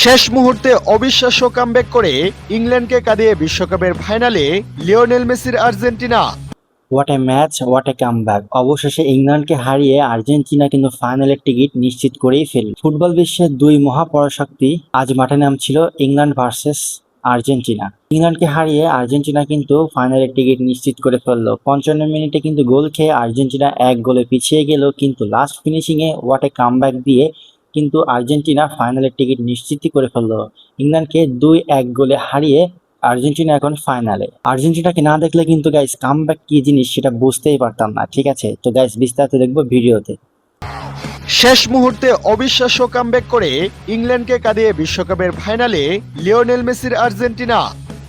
শেষ মুহূর্তে অবিশ্বাস্য কামব্যাক করে ইংল্যান্ডকে কাঁদিয়ে বিশ্বকাপের ফাইনালে লিওনেল মেসির Argentina. What a match, what a comeback. অবশেষে ইংল্যান্ডকে হারিয়ে আর্জেন্টিনা কিন্তু ফাইনালের টিকিট নিশ্চিত করেই ফেলল। ফুটবল বিশ্বের দুই মহাপরাশক্তি আজ মাঠে নামছিল ইংল্যান্ড ভার্সেস আর্জেন্টিনা। ইংল্যান্ডকে হারিয়ে আর্জেন্টিনা কিন্তু ফাইনালের টিকিট নিশ্চিত করে ফেললো। 55 মিনিটে কিন্তু গোল খেয়ে আর্জেন্টিনা 1 গোলে পিছিয়ে গেল, কিন্তু last finishing A what a comeback দিয়ে কিন্তু আর্জেন্টিনা ফাইনালের টিকিট নিশ্চিত করে ফেললো। ইংল্যান্ডকে 2-1 গোলে হারিয়ে আর্জেন্টিনা এখন ফাইনালে। আর্জেন্টিনাকে না দেখলে কিন্তু গাইস কামব্যাক কি জিনিস সেটা বুঝতেই পারতাম না। ঠিক আছে, তো গাইস বিস্তারিত দেখবো ভিডিওতে। শেষ মুহূর্তে অবিশ্বাস্য কামব্যাক করে ইংল্যান্ডকে কাঁদিয়ে বিশ্বকাপের ফাইনালে লিওনেল মেসির আর্জেন্টিনা।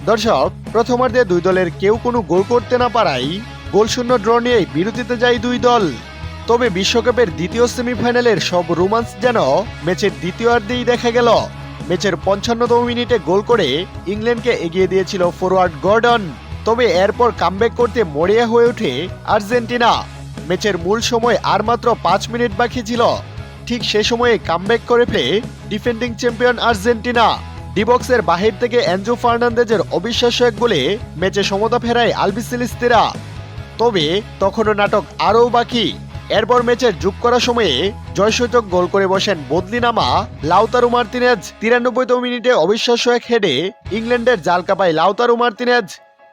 দর্শক, প্রথমার্ধে দুই দলের কেউ কোনো গোল করতে না পারায় গোলশূন্য ড্র নিয়ে বিরতিতে যায় দুই দল। তবে বিশ্বকাপের দ্বিতীয় সেমিফাইনালের সব রোমান্স যেন ম্যাচের দ্বিতীয়ার্ধেই দেখা গেল। ম্যাচের 55তম মিনিটে গোল করে ইংল্যান্ডকে এগিয়ে দিয়েছিল ফরওয়ার্ড গর্ডন। তবে এরপর কামব্যাক করতে মরিয়া হয়ে ওঠে আর্জেন্টিনা। ম্যাচের মূল সময় আর মাত্র 5 মিনিট বাকি ছিল। ঠিক সে সময়ে কামব্যাক করে ফেলে ডিফেন্ডিং চ্যাম্পিয়ন আর্জেন্টিনা। ডিবক্সের বাহির থেকে এনজো ফার্নান্দেজের অবিশ্বাস্য এক গোলে ম্যাচে সমতা ফেরায় আলবিসেলেস্তেরা। তবে তখনও নাটক আরও বাকি। এরপর ম্যাচের যোগ করা সময়ে জয়সূচক গোল করে বসেন বদলি নামা লাউতারো মার্তিনেজ। 93তম মিনিটে অবিশ্বাস্য এক হেডে ইংল্যান্ডের জাল কাপায় লাউতারো মার্তিনেজ।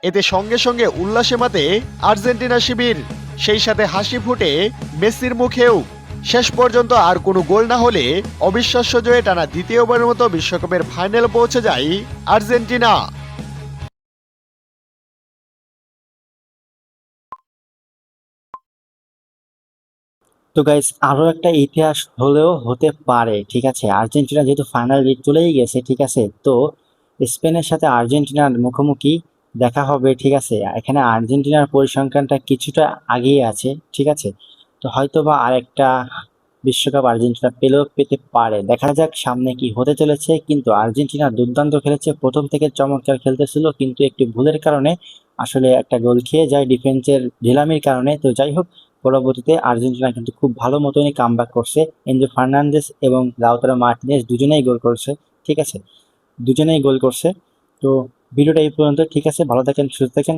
এতে সঙ্গে সঙ্গে উল্লাসে মাতে আর্জেন্টিনা শিবির, সেই সাথে হাসি ফুটে মেসির মুখেও। শেষ পর্যন্ত আর কোনো গোল না হলে অবিশ্বাস্য জয়ে টানা দ্বিতীয়বারের মতো বিশ্বকাপের ফাইনালে পৌঁছে যায় আর্জেন্টিনা। তো গাইস আরো একটা ইতিহাস হলেও হতে পারে। ঠিক আছে, আর্জেন্টিনা যেহেতু ফাইনাল চলেই গেছে, ঠিক আছে, তো স্পেনের সাথে আর্জেন্টিনার মুখোমুখি দেখা হবে। ঠিক আছে, এখানে আর্জেন্টিনার পরিসংখ্যানটা কিছুটা আগিয়ে আছে। ঠিক আছে, তো হয়তো বা আরেকটা বিশ্বকাপ আর্জেন্টিনা পেলেও পেতে পারে। দেখা যাক সামনে কি হতে চলেছে। কিন্তু আর্জেন্টিনা দুর্দান্ত খেলেছে, প্রথম থেকে চমৎকার খেলতেছিল, কিন্তু একটু ভুলের কারণে আসলে একটা গোল খেয়ে যায় ডিফেন্সের ঢিলামির কারণে। তো যাই হোক, পরবর্তীতে আর্জেন্টিনা কিন্তু খুব ভালো মতনই কামব্যাক করছে। এনজো ফার্নান্দেজ এবং লাউতারো মার্টিনেজ দুজনেই গোল করছে। ঠিক আছে, দুজনেই গোল করছে। তো ভিডিওটা এই পর্যন্ত। ঠিক আছে, ভালো থাকেন, সুস্থ থাকেন।